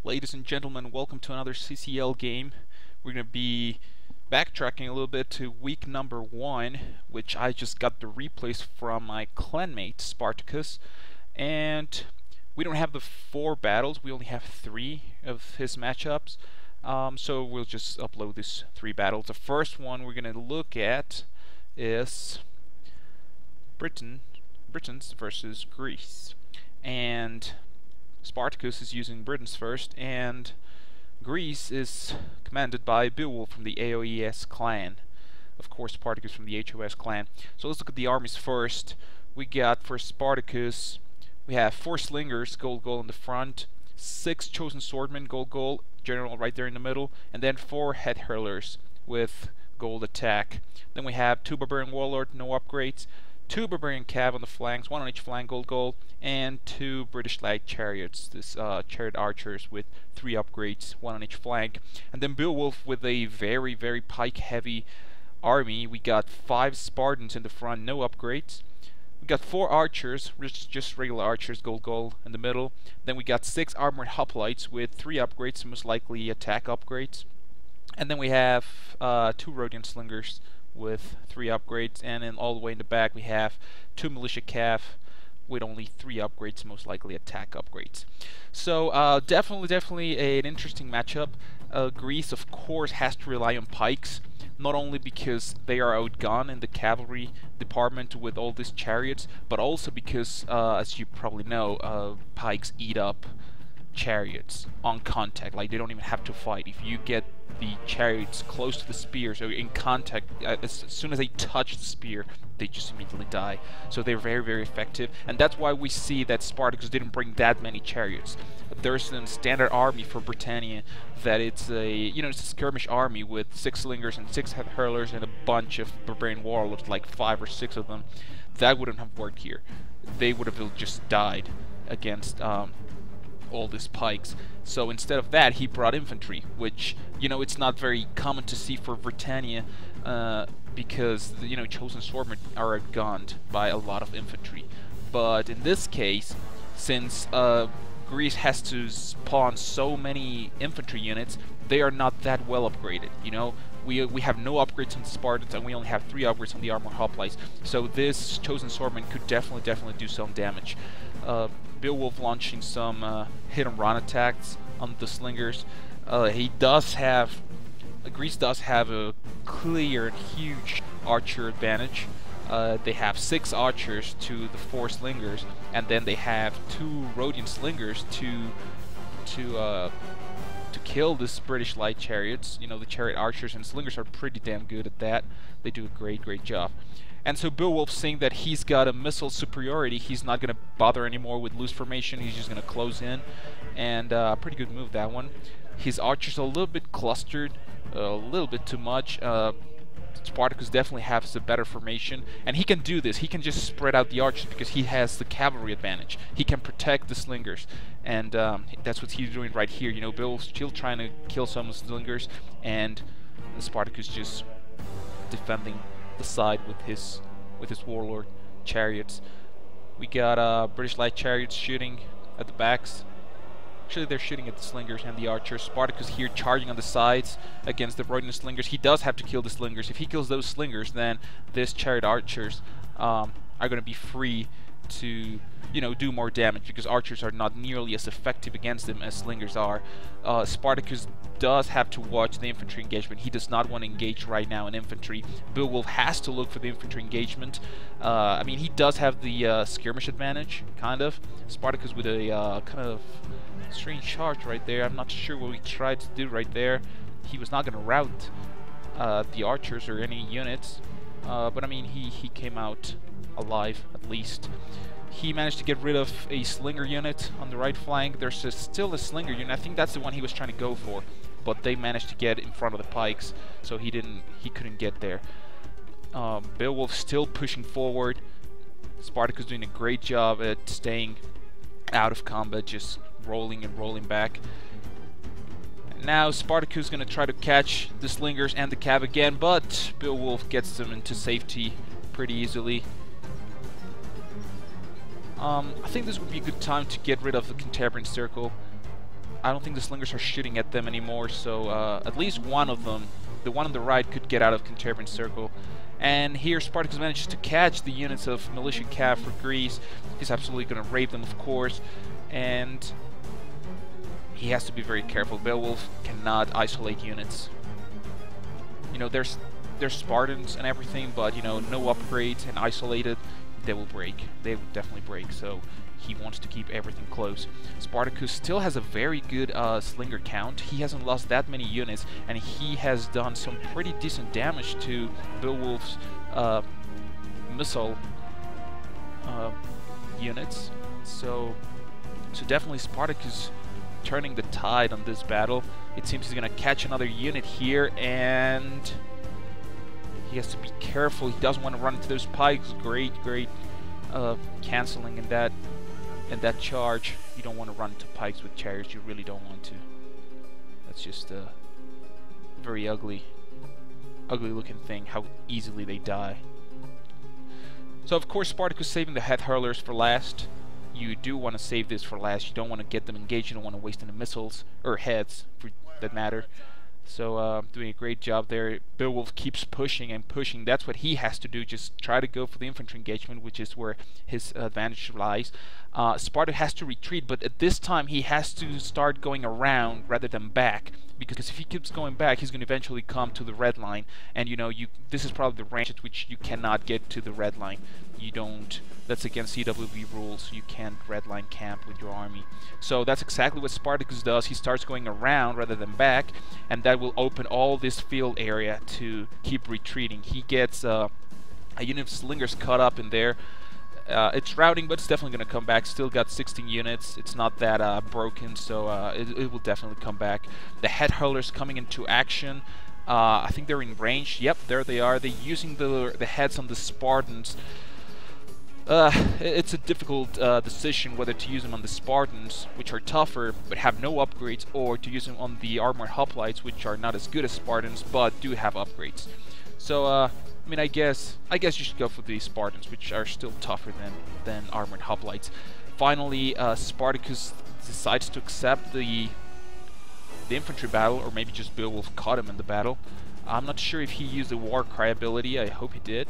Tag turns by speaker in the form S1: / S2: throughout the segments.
S1: Ladies and gentlemen, welcome to another CCL game. We're going to be backtracking a little bit to week number 1, which I just got the replays from my clanmate Spartacus. And we don't have the 4 battles, we only have 3 of his matchups. So we'll just upload these 3 battles. The first one we're going to look at is Britons versus Greece. And Spartacus is using Britons first, and Greece is commanded by Beowulf from the AoES clan. Of course, Spartacus from the HoS clan. So let's look at the armies first. We got, for Spartacus, we have 4 slingers, gold in the front, 6 chosen swordmen, gold, general right there in the middle, and then 4 head hurlers with gold attack. Then we have 2 barbarian warlord, no upgrades, 2 barbarian cav on the flanks, 1 on each flank, gold, and 2 British light chariots, this chariot archers with 3 upgrades, 1 on each flank. And then Beowulf with a very pike heavy army. We got 5 Spartans in the front, no upgrades. We got 4 archers, just regular archers, gold in the middle. Then we got 6 armored hoplites with 3 upgrades, most likely attack upgrades. And then we have 2 Rhodian slingers with 3 upgrades, and then all the way in the back we have 2 militia cav with only 3 upgrades, most likely attack upgrades. So definitely an interesting matchup. Greece, of course, has to rely on pikes, not only because they are outgunned in the cavalry department with all these chariots, but also because, as you probably know, pikes eat up chariots on contact. Like, they don't even have to fight. If you get the chariots close to the spears or in contact, as soon as they touch the spear, they just immediately die. So they're very effective, and that's why we see that Spartacus didn't bring that many chariots. There's a standard army for Britannia that it's a it's a skirmish army with 6 slingers and 6 head hurlers and a bunch of barbarian warlords, like 5 or 6 of them. That wouldn't have worked here. They would have just died against all these pikes. So instead of that, he brought infantry, which, it's not very common to see for Britannia, because chosen swordmen are outgunned by a lot of infantry. But in this case, since Greece has to spawn so many infantry units, they are not that well upgraded. We have no upgrades on the Spartans, and we only have 3 upgrades on the armor hoplites. So this chosen swordman could definitely do some damage. Beowulf launching some hit and run attacks on the slingers. Greece does have a clear and huge archer advantage. They have 6 archers to the 4 slingers, and then they have 2 Rhodian slingers to kill this British light chariots. The chariot archers and slingers are pretty damn good at that. They do a great job. And so Beowulf, seeing that he's got a missile superiority, he's not going to bother anymore with loose formation. He's just going to close in, and pretty good move, that one. His archers are a little bit clustered, a little bit too much. Spartacus definitely has a better formation, and he can do this. He can just spread out the archers because he has the cavalry advantage. He can protect the slingers, and that's what he's doing right here. Beowulf's still trying to kill some of the slingers, and Spartacus just defending the side with his warlord chariots. We got British light chariots shooting at the backs. Actually, they're shooting at the slingers and the archers. Spartacus here charging on the sides against the Rhodian slingers. He does have to kill the slingers. If he kills those slingers, then this chariot archers are going to be free to do more damage, because archers are not nearly as effective against them as slingers are. Spartacus does have to watch the infantry engagement. He does not want to engage right now in infantry. Beowulf has to look for the infantry engagement. I mean, he does have the skirmish advantage, kind of. Spartacus with a kind of strange charge right there. I'm not sure what he tried to do right there. He was not going to rout the archers or any units, but I mean, he came out alive, at least. He managed to get rid of a slinger unit on the right flank. There's still a slinger unit. I think that's the one he was trying to go for, but they managed to get in front of the pikes, so he couldn't get there. Beowulf still pushing forward. Spartacus doing a great job at staying out of combat, just rolling and rolling back. Now Spartacus is going to try to catch the slingers and the cav again, but Beowulf gets them into safety pretty easily. I think this would be a good time to get rid of the Cantabrian Circle. I don't think the slingers are shooting at them anymore, so at least one of them, the one on the right, could get out of Cantabrian Circle. And here Spartacus manages to catch the units of Militia Cav for Greece. He's absolutely going to raid them, of course, and he has to be very careful. Beowulf cannot isolate units. You know, there's Spartans and everything, but you know, no upgrades and isolated, they will break. They will definitely break, so he wants to keep everything close. Spartacus still has a very good slinger count. He hasn't lost that many units, and he has done some pretty decent damage to Beowulf's missile units. So definitely Spartacus turning the tide on this battle. It seems he's gonna catch another unit here, and he has to be careful. He doesn't want to run into those pikes. Great canceling in that charge. You don't want to run into pikes with chariots. You really don't want to. That's just a very ugly looking thing, how easily they die. So of course Spartacus saving the head hurlers for last. You do want to save this for last. You don't want to get them engaged. You don't want to waste any missiles, or heads for that matter. So doing a great job there. Beowulf keeps pushing and pushing. That's what he has to do. Just try to go for the infantry engagement, which is where his advantage lies. Sparta has to retreat, but at this time he has to start going around rather than back, because if he keeps going back, he's going to eventually come to the red line, and you know, this is probably the range at which you cannot get to the red line. You don't. That's against CWB rules. You can't red line camp with your army. So that's exactly what Spartacus does. He starts going around rather than back, and that will open all this field area to keep retreating. He gets a unit of slingers caught up in there. It's routing, but it's definitely going to come back. Still got 16 units. It's not that broken, so it will definitely come back. The head hurlers coming into action. I think they're in range. Yep, there they are. They're using the heads on the Spartans. It's a difficult decision whether to use them on the Spartans, which are tougher but have no upgrades, or to use them on the armored hoplites, which are not as good as Spartans but do have upgrades. So I mean, I guess you should go for the Spartans, which are still tougher than armored hoplites. Finally, Spartacus decides to accept the infantry battle, or maybe just Beowulf caught him in the battle. I'm not sure if he used the war cry ability. I hope he did.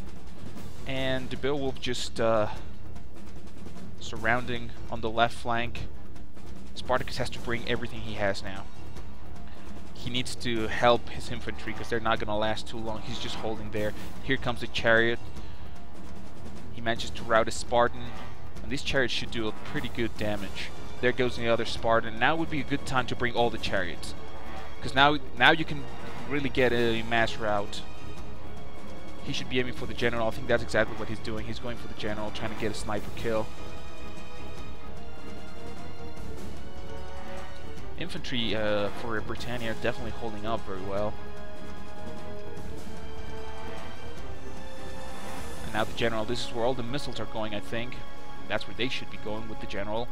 S1: And Beowulf just surrounding on the left flank. Spartacus has to bring everything he has now. He needs to help his infantry because they're not going to last too long. He's just holding there. Here comes the chariot. He manages to rout a Spartan, and these chariots should do a pretty good damage. There goes the other Spartan. Now would be a good time to bring all the chariots, because now you can really get a mass rout. He should be aiming for the general. I think that's exactly what he's doing. He's going for the general, trying to get a sniper kill. Infantry for Britannia are definitely holding up very well. And now the general. This is where all the missiles are going, I think. That's where they should be going, with the general.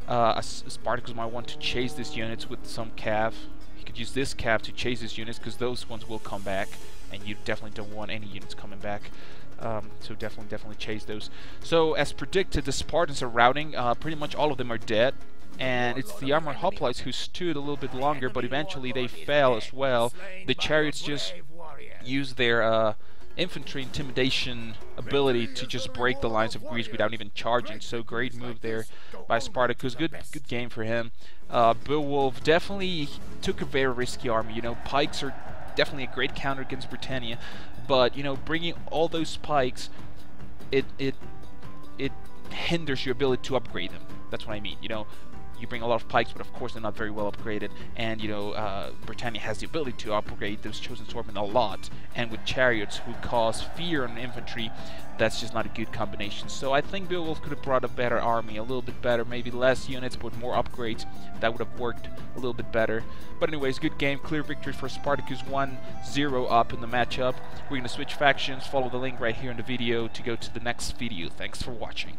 S1: Spartacus might want to chase these units with some cav. He could use this cav to chase his units, because those ones will come back, and you definitely don't want any units coming back. So definitely chase those. So as predicted, the Spartans are routing. Pretty much all of them are dead, and it's the armored hoplites who stood a little bit longer, but eventually they fell as well. The chariots just use their infantry intimidation ability to just break the lines of Greece without even charging. So great move there by Spartacus. Good game for him. Beowulf definitely took a very risky army. You know, pikes are definitely a great counter against Britannia, but you know, bringing all those spikes, it hinders your ability to upgrade them. That's what I mean. You know, you bring a lot of pikes, but of course they're not very well upgraded, and you know, Britannia has the ability to upgrade those chosen swordsmen a lot, and with chariots who cause fear on infantry, that's just not a good combination. So I think Beowulf could have brought a better army, a little bit better, maybe less units but more upgrades. That would have worked a little bit better. But anyways, good game, clear victory for Spartacus, 1-0 up in the matchup. We're going to switch factions. Follow the link right here in the video to go to the next video. Thanks for watching.